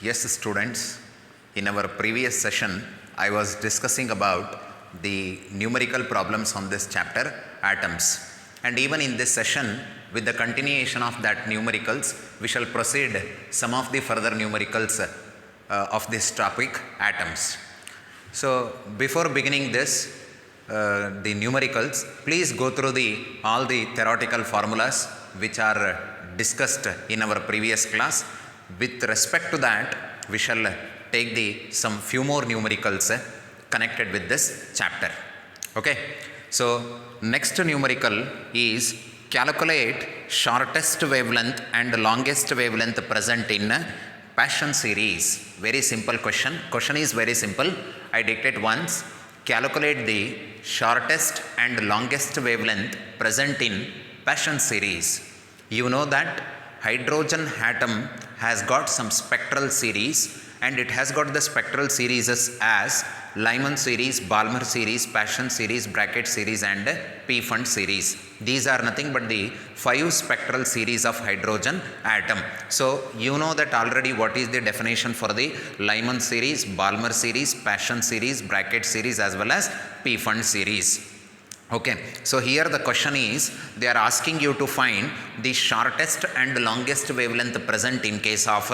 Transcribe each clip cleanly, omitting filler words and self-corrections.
Yes, students, in our previous session, I was discussing about the numerical problems on this chapter, atoms. And even in this session, with the continuation of that numericals, we shall proceed some of the further numericals of this topic, atoms. So, before beginning this, the numericals, please go through all the theoretical formulas which are discussed in our previous class. With respect to that, we shall take some few more numericals connected with this chapter. Okay. So, next numerical is calculate shortest wavelength and longest wavelength present in Paschen series. Very simple question. Question is very simple. I dictate once. Calculate the shortest and longest wavelength present in Paschen series. You know that hydrogen atom has got some spectral series, and it has got the spectral series as Lyman series, Balmer series, Paschen series, bracket series and P-Fund series. These are nothing but the 5 spectral series of hydrogen atom. So, you know that already what is the definition for the Lyman series, Balmer series, Paschen series, bracket series as well as P-Fund series. Okay, so here the question is, they are asking you to find the shortest and longest wavelength present in case of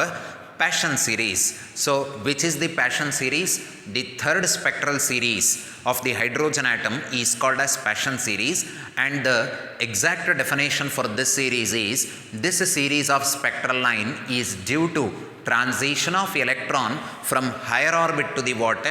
Paschen series. So, which is the Paschen series? The third spectral series of the hydrogen atom is called as Paschen series, and the exact definition for this series is, this series of spectral line is due to transition of electron from higher orbit to the what?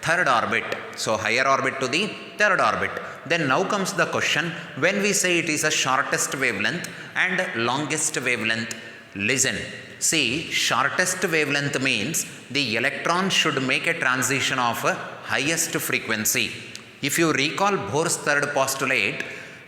Third orbit. So, higher orbit to the third orbit. Then now comes the question, when we say it is a shortest wavelength and longest wavelength, listen. See, shortest wavelength means the electron should make a transition of a highest frequency. If you recall Bohr's third postulate,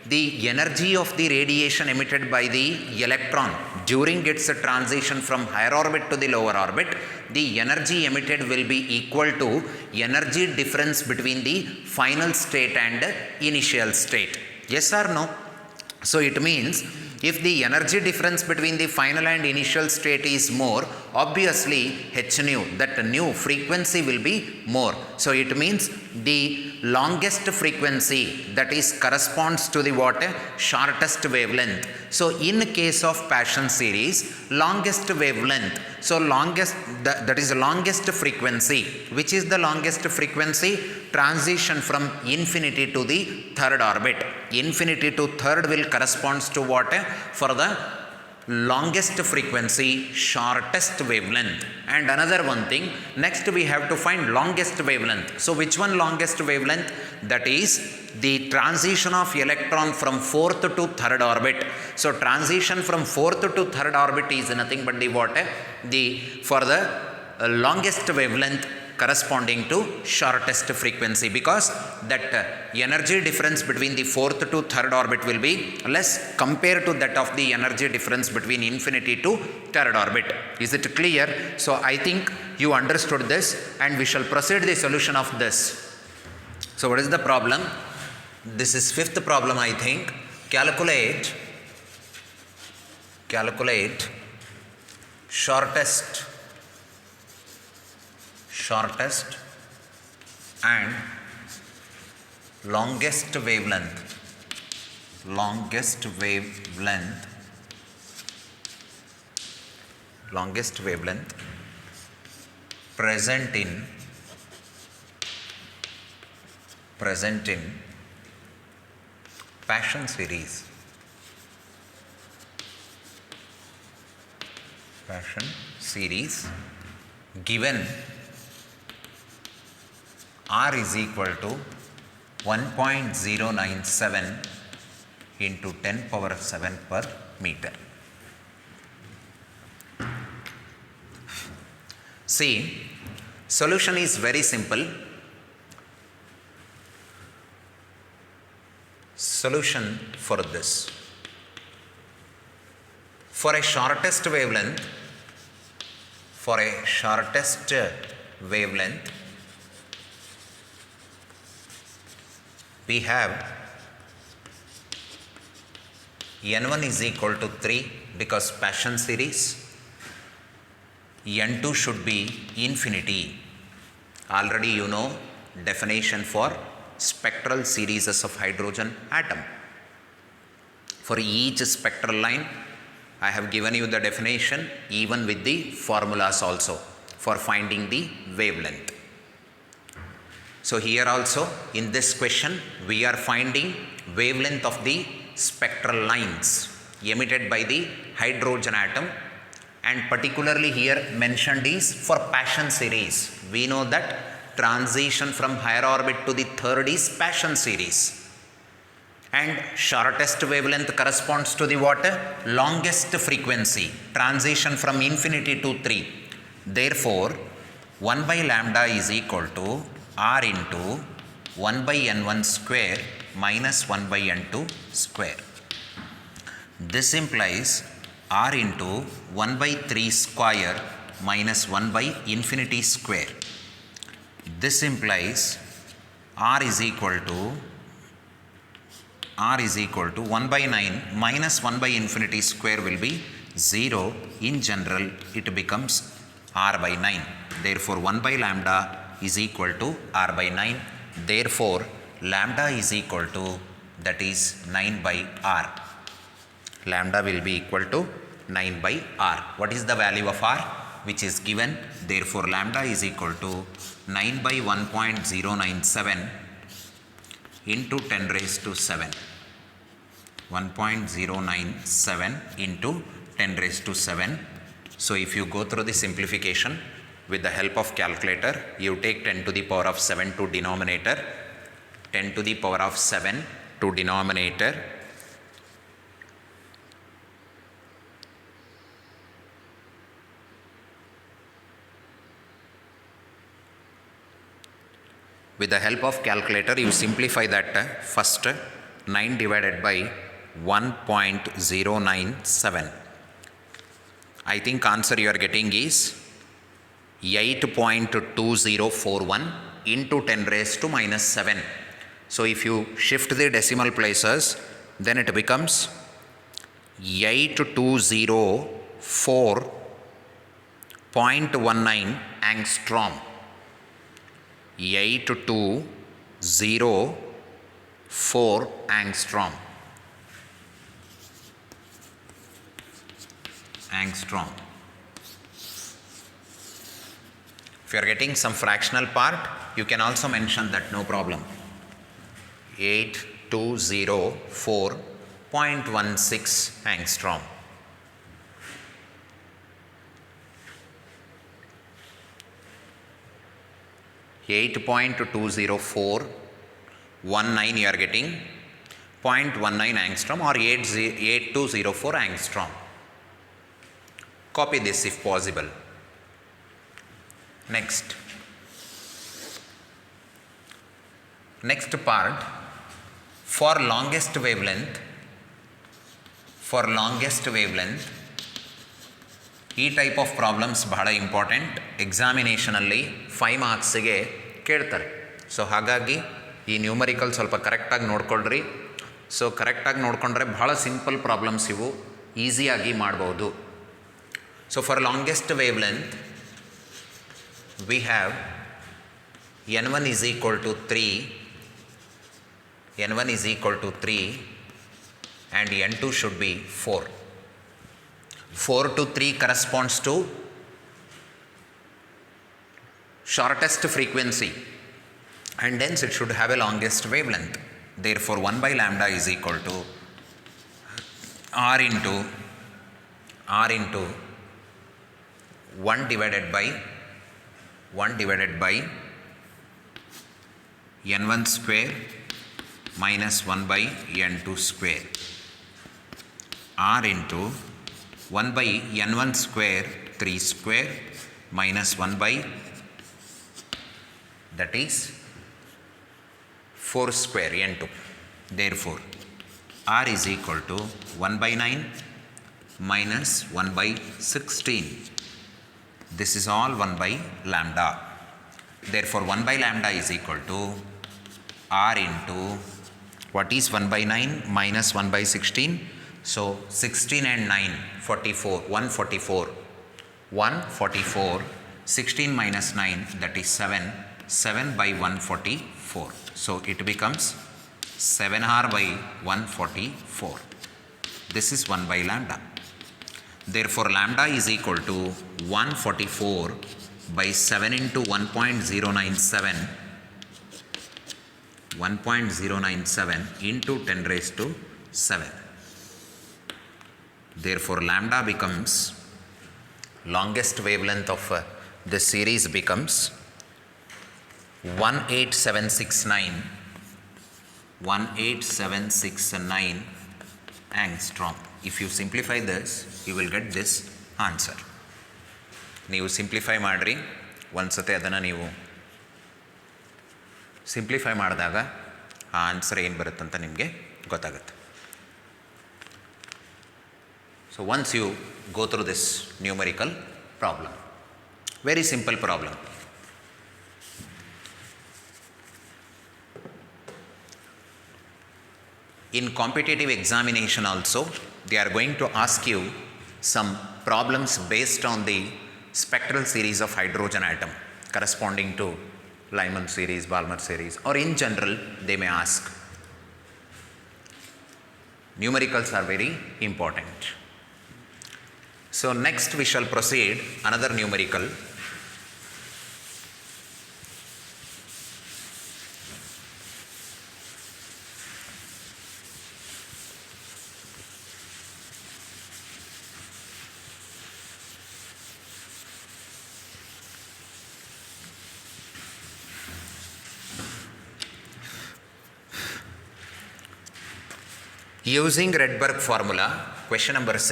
the energy of the radiation emitted by the electron during its transition from higher orbit to the lower orbit, the energy emitted will be equal to energy difference between the final state and initial state. Yes or no? So, it means if the energy difference between the final and initial state is more, obviously h nu, that nu frequency will be more. So, it means the longest frequency, that is corresponds to the what? Shortest wavelength. So, in case of Paschen series, longest wavelength. So, longest, that is longest frequency. Which is the longest frequency? Transition from infinity to the third orbit. Infinity to third will corresponds to what? For the longest frequency, shortest wavelength. And another one thing, next we have to find longest wavelength. So, which one longest wavelength? That is the transition of electron from fourth to third orbit. So, transition from fourth to third orbit is nothing but the what? For the longest wavelength corresponding to shortest frequency, because that energy difference between the fourth to third orbit will be less compared to that of the energy difference between infinity to third orbit. Is it clear? So, I think you understood this, and we shall proceed the solution of this. So, what is the problem? This is fifth problem, I think. Calculate shortest and longest wavelength present in Paschen series given R is equal to 1.097 into 10 power 7 per meter. See, solution is very simple. Solution for this. For a shortest wavelength, we have N1 is equal to 3 because Paschen series. N2 should be infinity. Already you know definition for spectral series of hydrogen atom. For each spectral line, I have given you the definition even with the formulas also for finding the wavelength. So here also in this question we are finding wavelength of the spectral lines emitted by the hydrogen atom, and particularly here mentioned is for Paschen series. We know that transition from higher orbit to the third is Paschen series, and shortest wavelength corresponds to the what? Longest frequency, transition from infinity to 3. Therefore 1 by lambda is equal to R into 1 by n1 square minus 1 by n2 square. This implies R into 1 by 3 square minus 1 by infinity square. This implies R is equal to 1 by 9 minus 1 by infinity square will be 0. In general it becomes R by 9. Therefore 1 by lambda is equal to R by 9. Therefore lambda is equal to, that is 9 by R. Lambda will be equal to 9 by R. What is the value of R? Which is given. Therefore lambda is equal to 9 by 1.097 into 10 raised to 7. 1.097 into 10 raised to 7. So if you go through the simplification with the help of calculator, you take 10 to the power of 7 to denominator, 10 to the power of 7 to denominator, with the help of calculator you simplify that. First 9 divided by 1.097. I think answer you are getting is 8.2041 into 10 raised to minus 7. So if you shift the decimal places, then it becomes 8204.19 angstrom. 8204 angstrom. If you are getting some fractional part, you can also mention that, no problem. 8204.16 angstrom. .20419 you are getting 0.19 angstrom or 8204 angstrom. Copy this if possible. Next part, for longest wavelength ಈ type of problems ಬಹಳ important. ಎಕ್ಸಾಮಿನೇಷನಲ್ಲಿ 5 ಮಾರ್ಕ್ಸಿಗೆ ಕೇಳ್ತಾರೆ. So ಹಾಗಾಗಿ ಈ numerical ಸ್ವಲ್ಪ ಕರೆಕ್ಟಾಗಿ ನೋಡ್ಕೊಳ್ರಿ. So ಕರೆಕ್ಟಾಗಿ ನೋಡಿಕೊಂಡ್ರೆ ಬಹಳ ಸಿಂಪಲ್ ಪ್ರಾಬ್ಲಮ್ಸ್ ಇವು, ಈಸಿಯಾಗಿ ಮಾಡ್ಬೋದು. So for longest wavelength we have n1 is equal to 3 and n2 should be 4. 4 to 3 corresponds to shortest frequency and hence it should have a longest wavelength. Therefore 1 by lambda is equal to r into 1 divided by n1 square minus 1 by n2 square, r into 1 by n1 square 3 square minus 1 by, that is 4 square n2. Therefore r is equal to 1 by 9 minus 1 by 16. This is all 1 by lambda. Therefore 1 by lambda is equal to r into, what is 1 by 9 minus 1 by 16? So 16 and 9, 44, 144. 144, 16 minus 9, that is 7, 7 by 144. So it becomes 7r by 144. This is 1 by lambda. Therefore, lambda is equal to 144 by 7 into 1.097, 1.097 into 10 raised to 7. Therefore, lambda becomes, longest wavelength of this series becomes 18769 angstrom. If you simplify this, you will get this answer. ನೀವು simplify ಮಾಡಿರಿ, ಒಂದ್ಸತಿ ಅದನ್ನು ನೀವು simplify ಮಾಡಿದಾಗ ಆ answer ಏನು ಬರುತ್ತಂತ ನಿಮಗೆ ಗೊತ್ತಾಗುತ್ತೆ. So once you go through this numerical problem, very simple problem. In competitive examination also, they are going to ask you some problems based on the spectral series of hydrogen atom corresponding to Lyman series, Balmer series, or in general they may ask. Numericals are very important. So next we shall proceed another numerical. Using Rydberg formula, question number 6.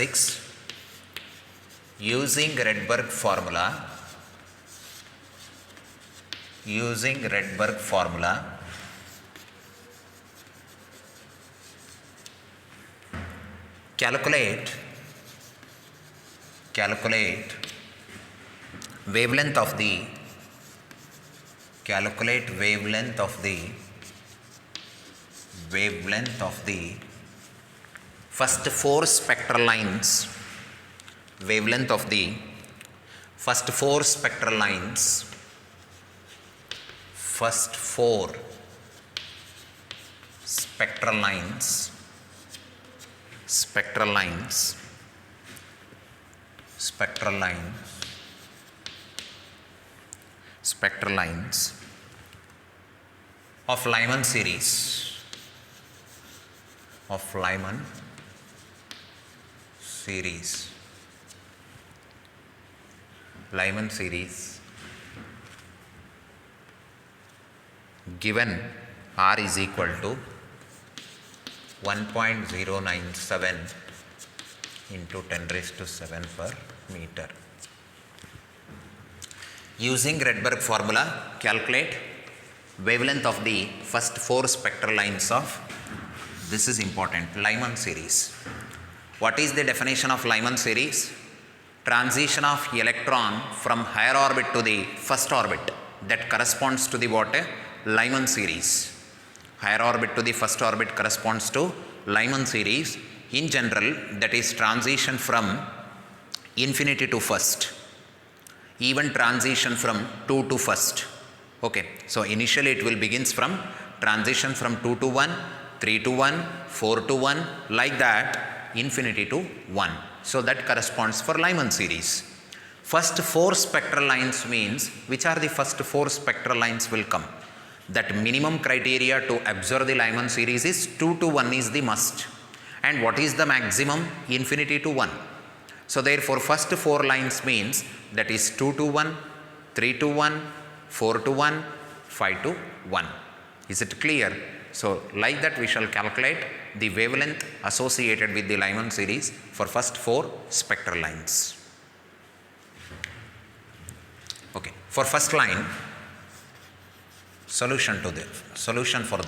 Using Rydberg formula, calculate wavelength of the first four spectral lines, wavelength of the first four spectral lines, spectral lines of Lyman series, given R is equal to 1.097 into 10 raised to 7 per meter. Using Rydberg formula, calculate wavelength of the first four spectral lines of, this is important, Lyman series. What is the definition of Lyman series? Transition of electron from higher orbit to the first orbit, that corresponds to the what? Lyman series. Higher orbit to the first orbit corresponds to Lyman series. In general, that is transition from infinity to first, even transition from 2 to first. Okay, so initially it will begins from transition from 2 to 1, 3 to 1, 4 to 1, like that, infinity to 1. So that corresponds for Lyman series. First four spectral lines means, which are the first four spectral lines will come. That minimum criteria to observe the Lyman series is 2 to 1 is the must. And what is the maximum? Infinity to 1. So therefore first four lines means that is 2 to 1, 3 to 1, 4 to 1, 5 to 1. Is it clear? So like that we shall calculate the wavelength associated with the Lyman series for first four spectral lines. Okay, for first line, solution for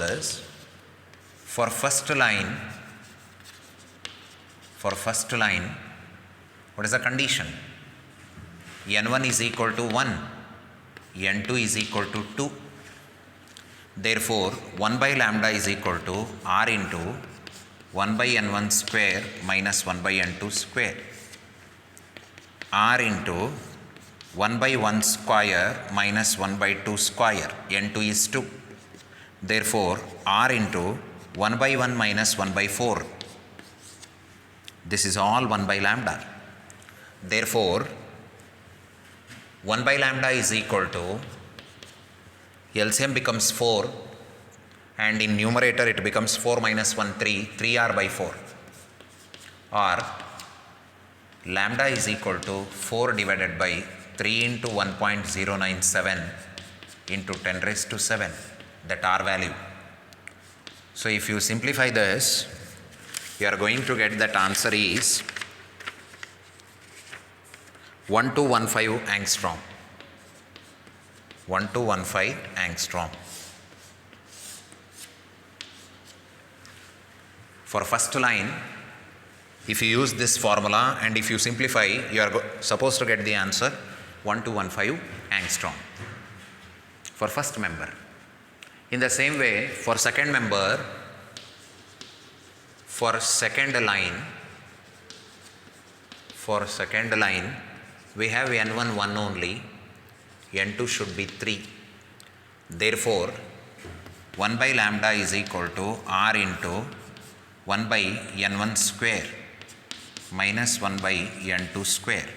this. For first line, what is the condition? N1 is equal to 1, N2 is equal to 2. Therefore, 1 by lambda is equal to R into 1 by N1 square minus 1 by N2 square. r into 1 by 1 square minus 1 by 2 square, n2 is 2. Therefore, r into 1 by 1 minus 1 by 4. This is all 1 by lambda. Therefore, 1 by lambda is equal to, LCM becomes 4 and in numerator it becomes 4 minus 1, 3, 3r by 4. Or lambda is equal to 4 divided by 3 into 1.097 into 10 raised to 7, that r value. So if you simplify this, you are going to get that answer is 1215 angstrom. 1215 angstrom. For first line, if you use this formula and if you simplify, you are supposed to get the answer 1215 angstrom for first member. In the same way, for second member, for second line, we have n1 1 only, n2 should be 3. Therefore, 1 by lambda is equal to r into 1 by n1 square minus 1 by n2 square.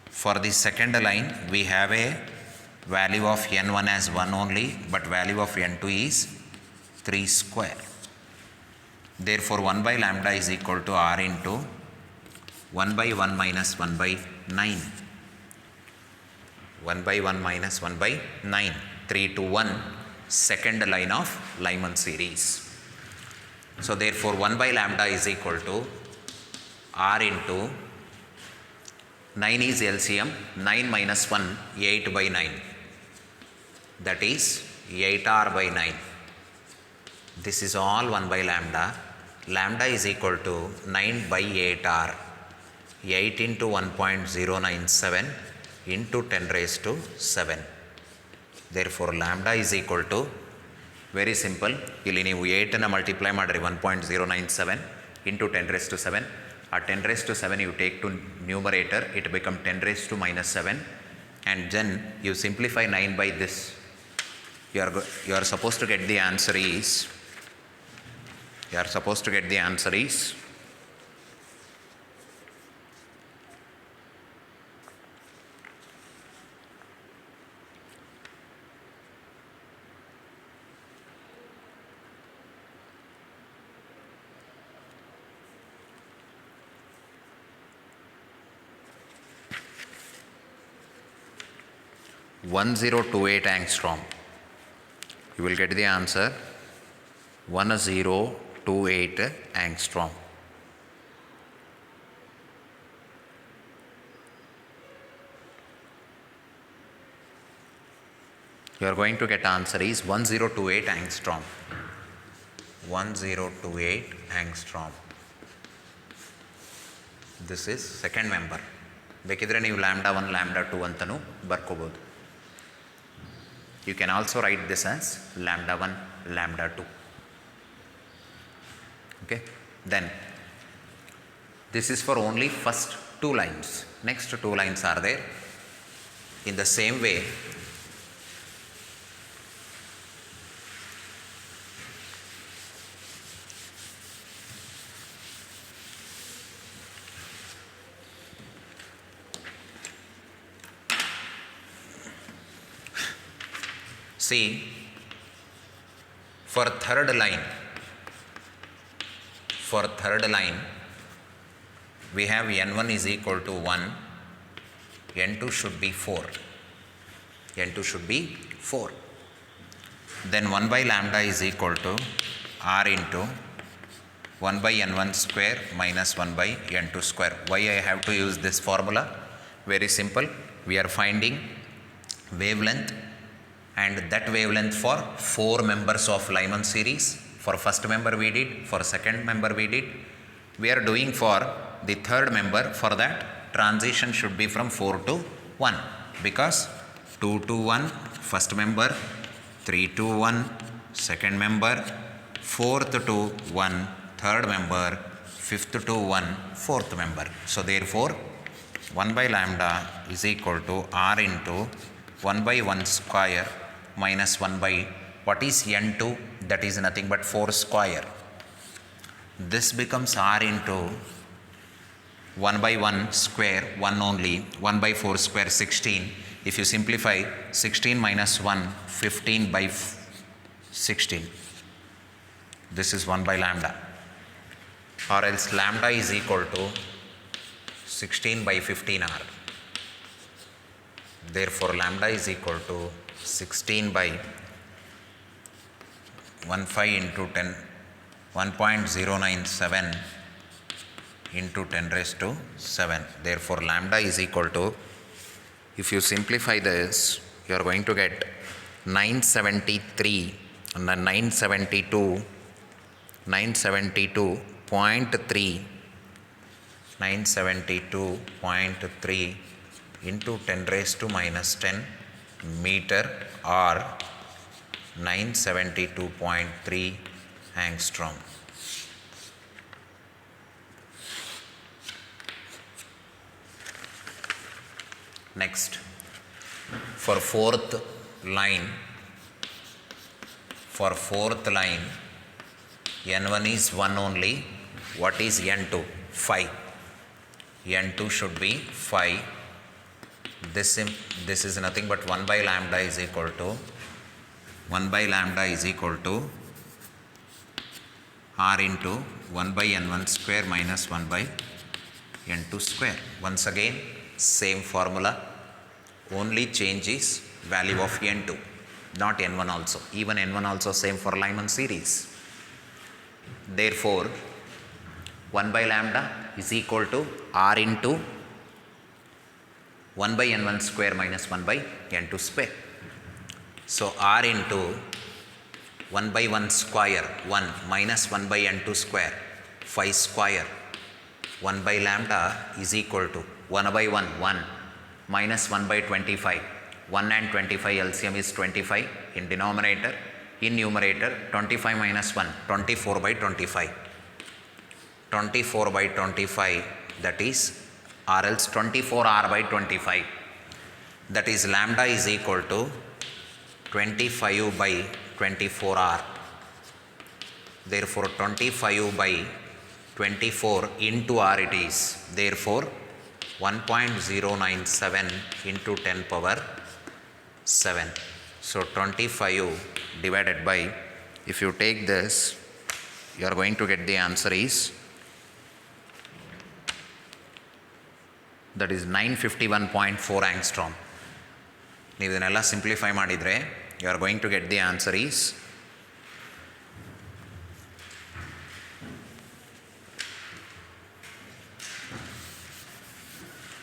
For the second line, we have a value of n1 as 1 only, but value of n2 is 3 square. Therefore, 1 by lambda is equal to r into 1 by 1 minus 1 by 9. 1 by 1 minus 1 by 9. 3 to 1, second line of Lyman series. So, therefore, 1 by lambda is equal to r into 9 is LCM, 9 minus 1, 8 by 9. That is 8r by 9. This is all 1 by lambda. Lambda is equal to 9 by 8r. 8 into 1.097 into 10 raised to 7. Therefore, lambda is equal to, very simple, ಇಲ್ಲಿ ನೀವು 8 ಅನ್ನು multiply ಮಾಡಿರಿ 1.097 into 10 raised to 7. 10 raised to 7 you take to numerator, it become 10 raised to minus 7, and then you simplify 9 by this. You are supposed to get the answer is, 1028 angstrom. You will get the answer 1028 angstrom. You are going to get answer is 1028 angstrom. 1028 angstrom. This is second member. ಬೇಕಿದ್ರೆ ನೀವು lambda 1 lambda 2 ಅಂತಲೂ ಬರ್ಕೋಬೋದು. You can also write this as lambda 1 lambda 2. Okay. Then this is for only first 2 lines. Next 2 lines are there. In the same way, see, for third line, we have n1 is equal to 1, n2 should be 4. Then 1 by lambda is equal to r into 1 by n1 square minus 1 by n2 square. Why I have to use this formula? Very simple. We are finding wavelength, and that wavelength for 4 members of Lyman series. For first member we did, for second member we did. We are doing for the third member. For that, transition should be from 4 to 1, because 2 to 1 first member, 3 to 1 second member, 4th to 1 third member, 5th to 1 fourth member. So therefore, 1 by lambda is equal to r into 1 by 1 square minus 1 by what is n2, that is nothing but 4 square. This becomes r into 1 by 1 square, 1 only, 1 by 4 square 16. If you simplify 16 minus 1, 15 by 16. This is 1 by lambda, or else lambda is equal to 16 by 15r. Therefore lambda is equal to 16 by 15 into 10, 1.097 into 10 raised to 7. Therefore lambda is equal to, if you simplify this, you are going to get 973 and then 972.3 972.3 into 10 raised to minus 10 meter, or 972.3 angstrom. Next, for fourth line, n1 is 1 only. What is n2? 5. n2 should be 5. This is nothing but 1 by lambda is equal to r into 1 by n1 square minus 1 by n2 square. Once again, same formula, only change is value of n2, not n1 also. Even n1 also same for Lyman series. Therefore 1 by lambda is equal to r into 1 by n1 square minus 1 by n2 square. So r into 1 by 1 square 1 minus 1 by n2 square 5 square. 1 by lambda is equal to 1 by 1 1 minus 1 by 25. 1 and 25 LCM is 25 in denominator. In numerator 25 minus 1 24 by 25. 24 by 25, that is, or else 24r by 25, that is lambda is equal to 25 by 24r. Therefore 25 by 24 into r it is. Therefore 1.097 into 10 power 7. So 25 divided by, if you take this, you are going to get the answer is, that is 951.4 angstrom. ನೀವು ಇದನ್ನೆಲ್ಲ simplify ಮಾಡಿದರೆ you are going to get the answer is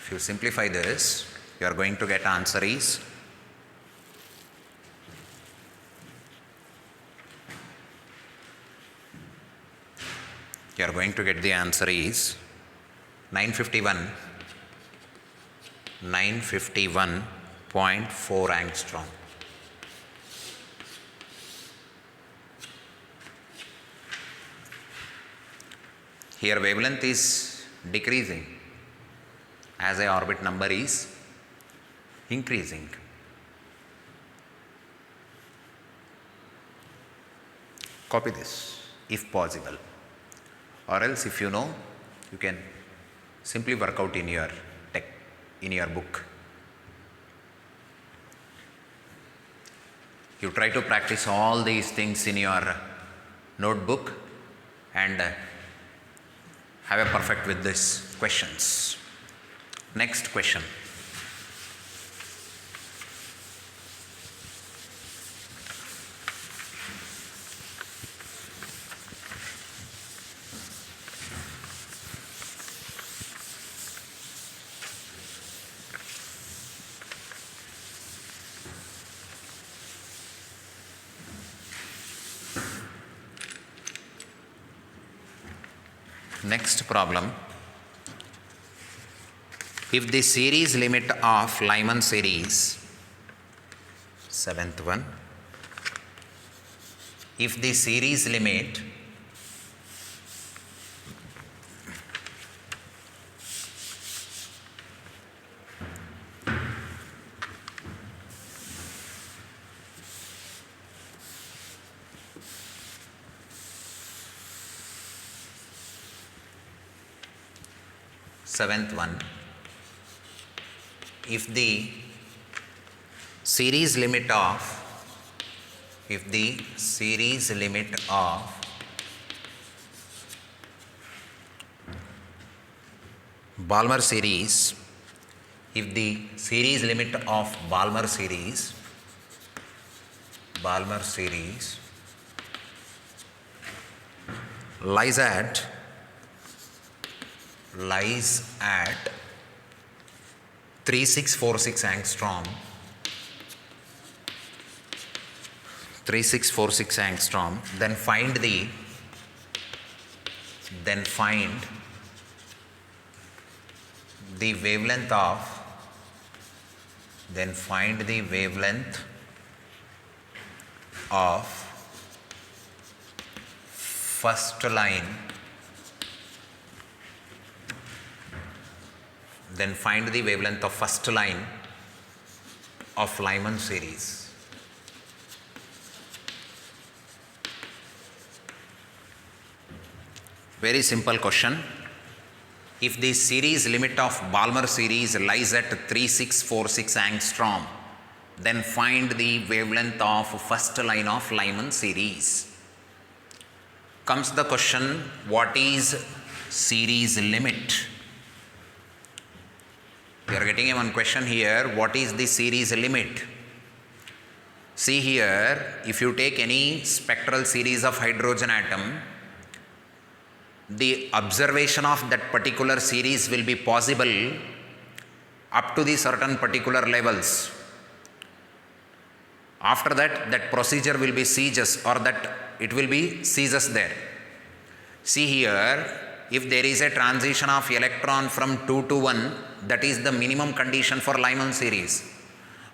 if you simplify this, you are going to get answer is you are going to get the answer is 951.4 angstrom. Here wavelength is decreasing as a orbit number is increasing. Copy this if possible, or else if you know, you can simply work out in your book. You try to practice all these things in your notebook and have a perfect with these questions. Next question. Next problem. If the series limit of Lyman series, seventh one, if the series limit seventh one, if the series limit of Balmer series, if the series limit of Balmer series lies at 3646 angstrom, then find the wavelength of first line, of Lyman series. Very simple question. If the series limit of Balmer series lies at 3646 angstrom, then find the wavelength of first line of Lyman series. Comes the question, what is series limit? We are getting one question here, what is the series limit? See here, if you take any spectral series of hydrogen atom, the observation of that particular series will be possible up to the certain particular levels. After that, that procedure will be ceases, or that it will be ceases there. See here, if there is a transition of electron from 2 to 1, that is the minimum condition for Lyman series.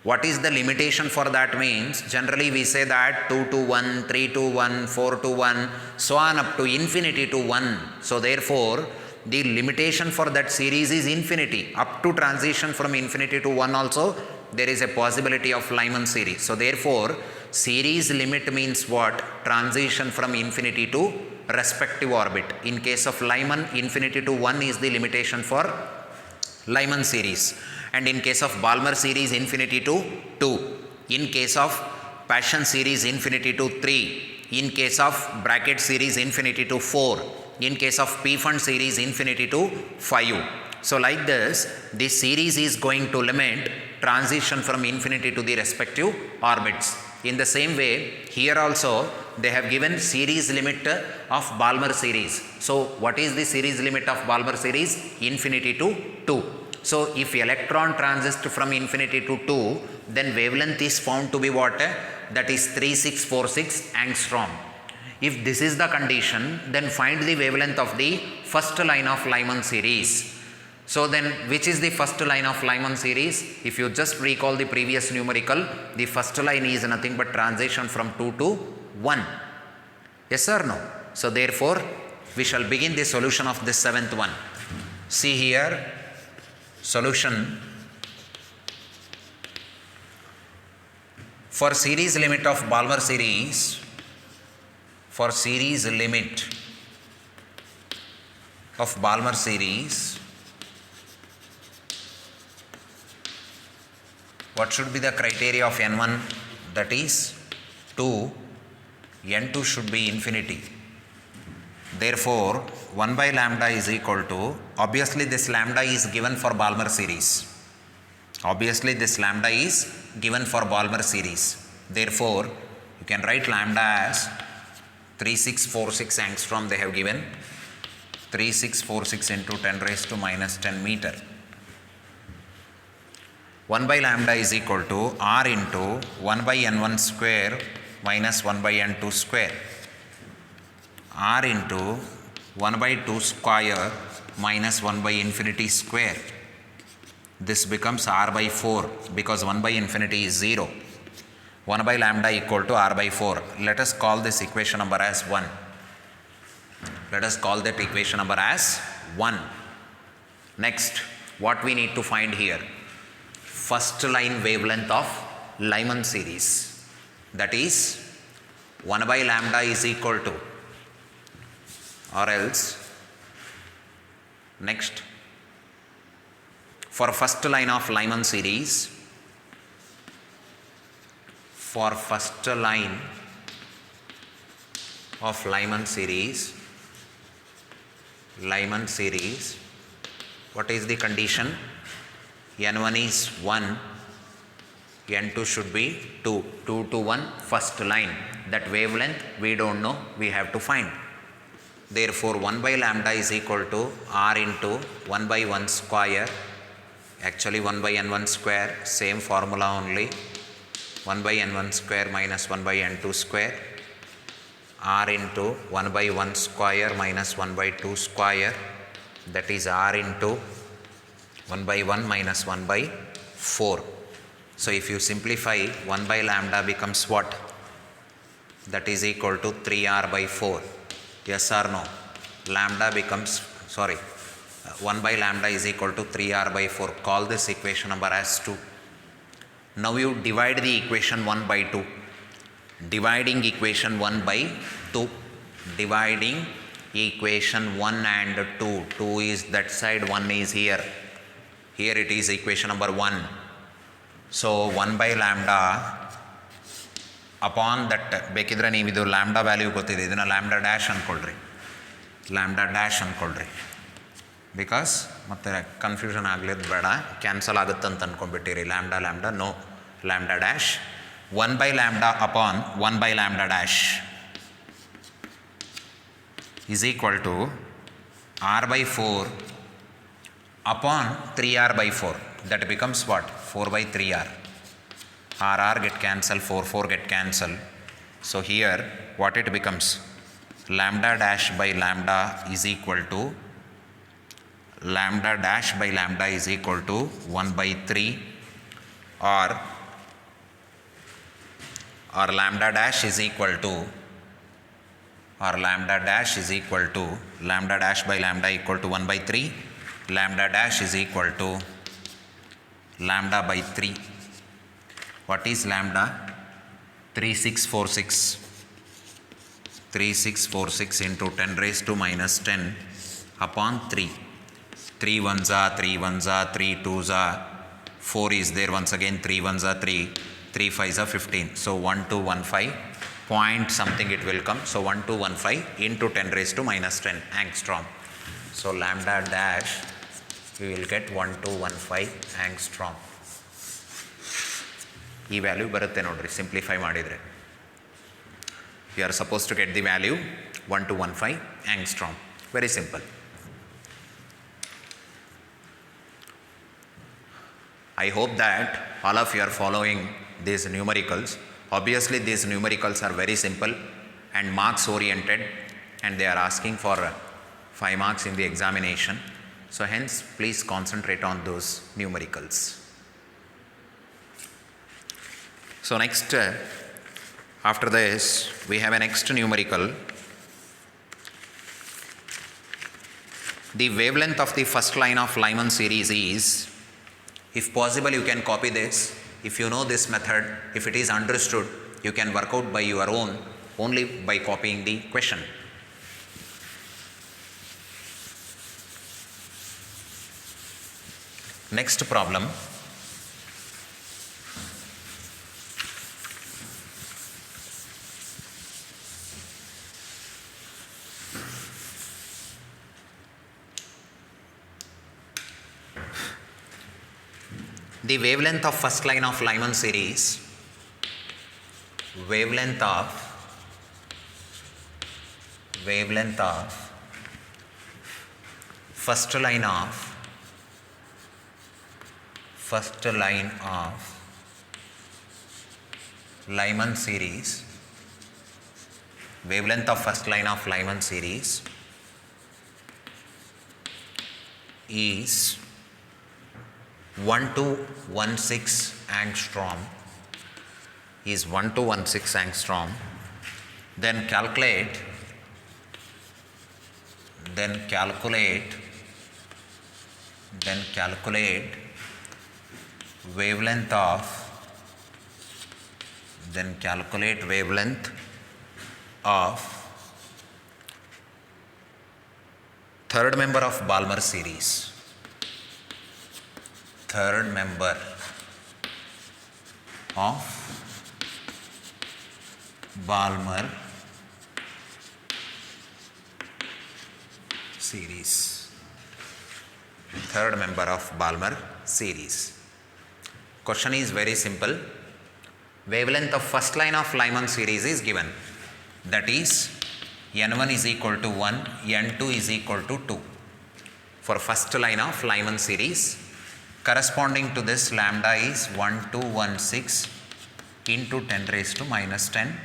What is the limitation for that means? Generally we say that 2 to 1, 3 to 1, 4 to 1, so on up to infinity to 1. So therefore, the limitation for that series is infinity. Up to transition from infinity to 1 also, there is a possibility of Lyman series. So therefore, series limit means what? Transition from infinity to respective orbit. In case of Lyman, infinity to 1 is the limitation for Lyman series. And in case of Balmer series, infinity to 2. In case of Paschen series, infinity to 3. In case of bracket series, infinity to 4. In case of P-Fund series, infinity to 5. So like this, this series is going to limit transition from infinity to the respective orbits. In the same way, here also they have given series limit of Balmer series. So what is the series limit of Balmer series? Infinity to 2. So if electron transits from infinity to 2, then wavelength is found to be what? That is 3646 angstrom. If this is the condition, then find the wavelength of the first line of Lyman series. So then, which is the first line of Lyman series? If you just recall the previous numerical, the first line is nothing but transition from 2 to 1. Yes or no? So therefore, we shall begin the solution of this seventh one. See here, solution. For series limit of Balmer series, what should be the criteria of N1? That is 2, N2 should be infinity. Therefore, 1 by lambda is equal to, obviously this lambda is given for Balmer series. Therefore, you can write lambda as 3646 angstrom they have given. 3646 into 10 raised to minus 10 meter. 1 by lambda is equal to R into 1 by N1 square minus 1 by N2 square. R into 1 by 2 square minus 1 by infinity square. This becomes R by 4 because 1 by infinity is 0. 1 by lambda equal to R by 4. Let us call this equation number as 1. Next, what we need to find here? First line wavelength of Lyman series. That is 1 by lambda is equal to, or else next for first line of Lyman series, for first line of Lyman series, what is the condition? N1 is 1, N2 should be 2, 2 to 1 first line. That wavelength we don't know, we have to find. Therefore 1 by lambda is equal to R into 1 by 1 square, actually 1 by N1 square, same formula only, 1 by N1 square minus 1 by N2 square, R into 1 by 1 square minus 1 by 2 square, that is R into 1 by 1 minus 1 by 4. So if you simplify, 1 by lambda becomes what? That is equal to 3R by 4. Yes or no? Lambda becomes, 1 by lambda is equal to 3R by 4. Call this equation number as 2. Now you divide the equation 1 by 2. Dividing equation 1 by 2. Dividing equation 1 and 2. 2 is that side, 1 is here. Here it is equation number 1. So 1 by lambda upon that, ಬೇಕಿದ್ರೆ ನೀವು ಇದು lambda value ಗೊತ್ತಿದೆ, ಇದನ್ನು lambda dash ಅಂದ್ಕೊಳ್ರಿ, because ಮತ್ತೆ confusion ಆಗಲಿದ್ದು ಬೇಡ, cancel ಆಗುತ್ತೆ ಅಂತ ಅಂದ್ಕೊಂಡ್ಬಿಟ್ಟಿರಿ. Lambda no, lambda dash 1 by lambda upon 1 by lambda dash is equal to R by 4 upon 3R by 4. That becomes what? 4 by 3R. R get cancelled, 4 get cancelled. So here what it becomes? Lambda dash by lambda is equal to, lambda dash by lambda is equal to 1 by 3, or lambda dash is equal to, lambda dash by lambda equal to 1 by 3, lambda dash is equal to lambda by 3. What is lambda? 3646 into 10 raised to minus 10 upon 3. 3 ones are 3 ones are 3 twos are 4 is there, once again 3 ones are 3, 3 5s are 15. So 1215 point something it will come. So 1215 into 10 raised to minus 10 angstrom. So lambda dash we will get 1215 angstrom. ಈ value ಬರುತ್ತೆ ನೋಡ್ರಿ, simplify ಮಾಡಿದರೆ. You are supposed to get the value 1215 angstrom. Very simple. I hope that all of you are following these numericals. Obviously these numericals are very simple and marks oriented, and they are asking for 5 marks in the examination. So hence please concentrate on those numericals. So next, after this we have a next numerical. The wavelength of the first line of Lyman series is, if possible you can copy this. If you know this method, if it is understood, you can work out by your own only by copying the question. Next problem. The wavelength of first line of Lyman series, wavelength of first line of Lyman series, wavelength of first line of Lyman series is 1216 angstrom, is 1216 angstrom. Then calculate wavelength of third member of Balmer series. third member of Balmer series. Third member of Balmer series. Question is very simple. Wavelength of first line of Lyman series is given. That is N1 is equal to 1, N2 is equal to 2. For first line of Lyman series, corresponding to this lambda is 1216 into 10 raised to minus 10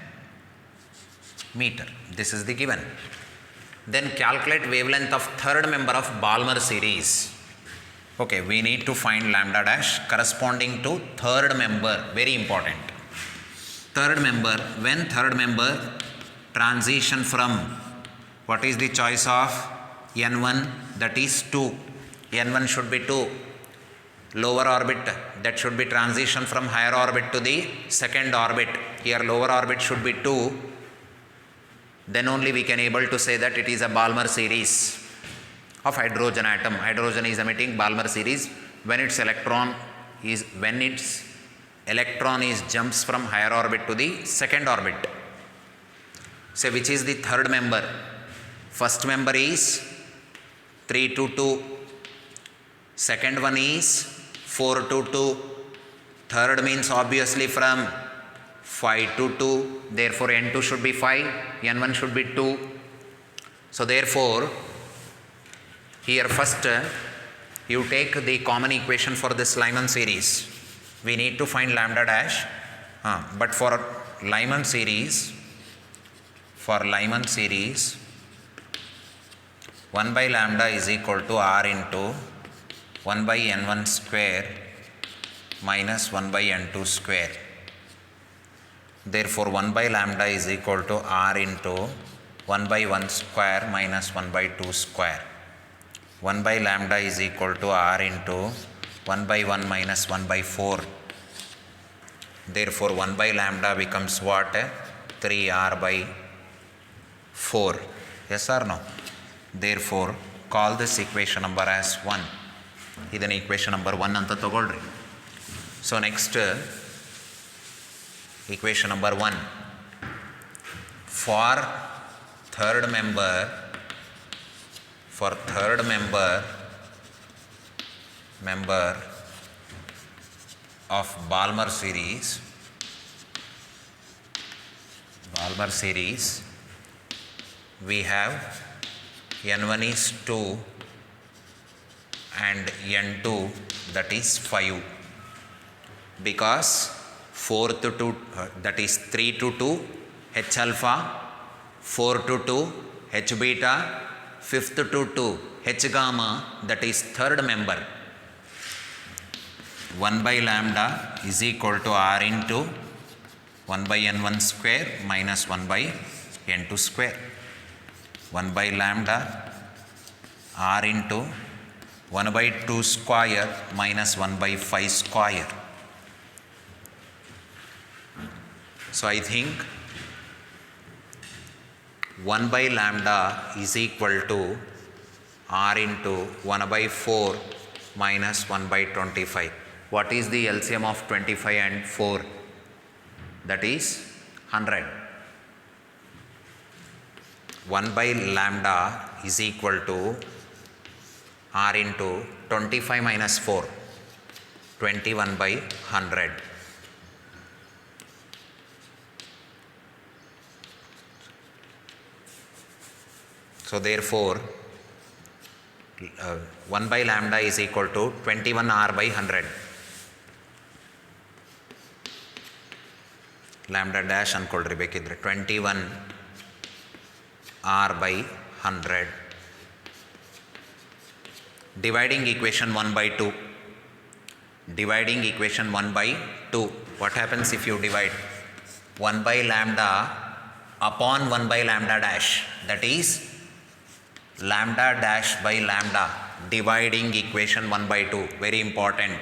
meter. This is the given. Then calculate wavelength of third member of Balmer series. Okay, we need to find lambda dash corresponding to third member. Very important. Third member, when third member transition from, what is the choice of N1? That is 2. N1 should be 2. Lower orbit, that should be transition from higher orbit to the second orbit. Here lower orbit should be 2. Then only we can able to say that it is a Balmer series of hydrogen atom. Hydrogen is emitting Balmer series when its electron is jumps from higher orbit to the second orbit. So which is the third member? First member is 3 to 2. Second one is 4 to 2. Third means obviously from 5 to 2. Therefore N2 should be 5, N1 should be 2. So therefore here first you take the common equation for this Lyman series. We need to find lambda dash. But for Lyman series, 1 by lambda is equal to R into 1 by N1 square minus 1 by N2 square. Therefore 1 by lambda is equal to R into 1 by 1 square minus 1 by 2 square. 1 by lambda is equal to R into 1 by 1 minus 1 by 4. Therefore 1 by lambda becomes what? 3R by 4. Yes or no? Therefore call this equation number as 1. This equation number 1 anta tagolri. So next equation number 1. For third member of Balmer series, we have N1 is 2 and N2 that is 5, because 4 to 2 that is 3 to 2 H alpha, 4 to 2 H beta, 5th to 2 H gamma, that is third member. 1 by lambda is equal to R into 1 by N1 square minus 1 by N2 square. 1 by lambda R into 1 by 2 square minus 1 by 5 square. So I think 1 by lambda is equal to R into 1 by 4 minus 1 by 25. What is the LCM of 25 and 4? That is 100. 1 by lambda is equal to R into 25 minus 4, 21 by 100. So therefore 1 by lambda is equal to 21 R by 100. Lambda dash ಅನ್ಕೊಳ್ರಿ ಬೇಕಿದ್ರೆ 21 R by 100. Dividing equation 1 by 2. Dividing equation 1 by 2. What happens if you divide 1 by lambda upon 1 by lambda dash? That is lambda dash by lambda. Dividing equation 1 by 2. Very important.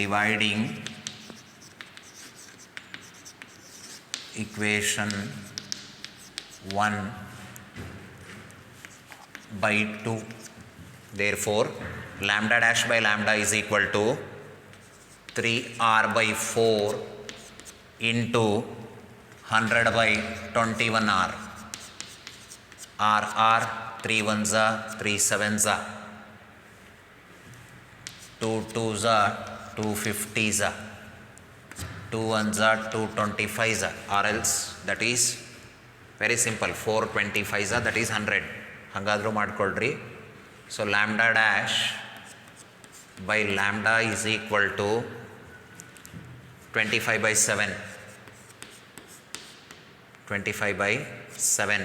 Dividing equation 1 by 2. Therefore, lambda dash by lambda is equal to 3r by 4 into 100 by 21r. R 3 1s are 3 7s are 2 2s are 2 50s are 2 1s are 2 25s are, or else that is very simple 4 25s are, that is 100. ಹಂಗಾದರೂ ಮಾಡ್ಕೊಳ್ರಿ. So lambda dash by lambda is equal to 25 by 7. 25 by 7.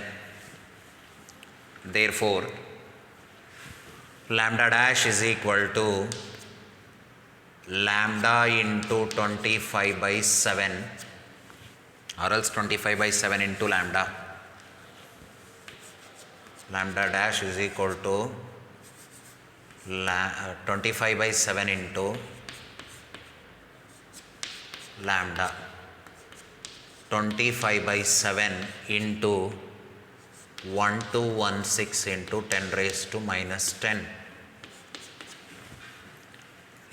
Therefore, lambda dash is equal to lambda into 25 by 7, or else 25 by 7 into lambda. Lambda dash is equal to 25 by 7 into lambda. 25 by 7 into 1216 into 10 raised to minus 10.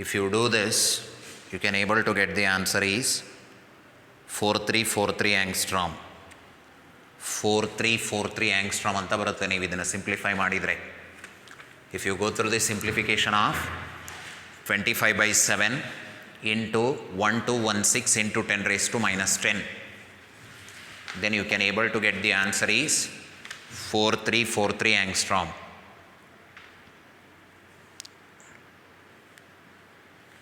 If you do this, you can able to get the answer is 4343 angstrom. 4343 angstrom ಅಂತ ಬರುತ್ತೆ ನೀವು ಇದನ್ನು simplify ಮಾಡಿದರೆ. If you go through the simplification of 25 by 7 into 1216 into 10 raised to minus 10, then you can able to get the answer is 4343 angstrom.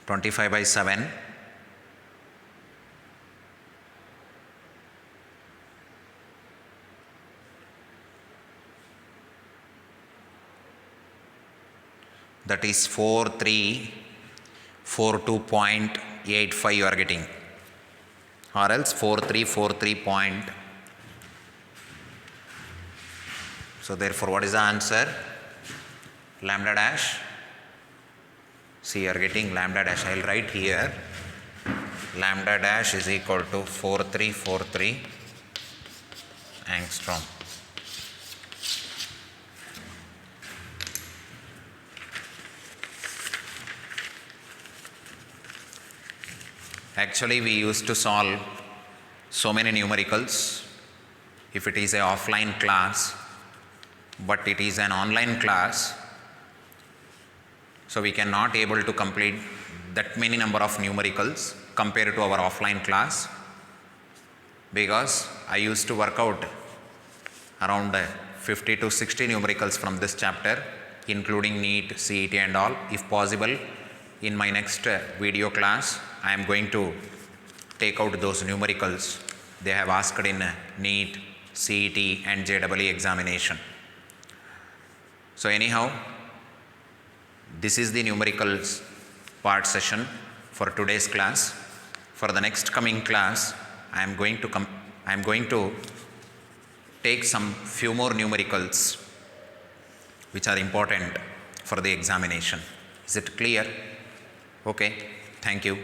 25 by 7 that is 4342.85 you are getting, or else 4343 point. So therefore, what is the answer? Lambda dash. See, you are getting lambda dash. I will write here. Lambda dash is equal to 4343 angstrom. Actually, we used to solve so many numericals if it is a offline class, but it is an online class, so we cannot able to complete that many number of numericals compared to our offline class, because I used to work out around 50 to 60 numericals from this chapter, including NEET, CET and all. If possible, in my next video class, I am going to take out those numericals they have asked in NEET, CET and JEE examination. So anyhow, this is the numericals part session for today's class. For the next coming class, I am going to take some few more numericals which are important for the examination. Is it clear? Okay, thank you.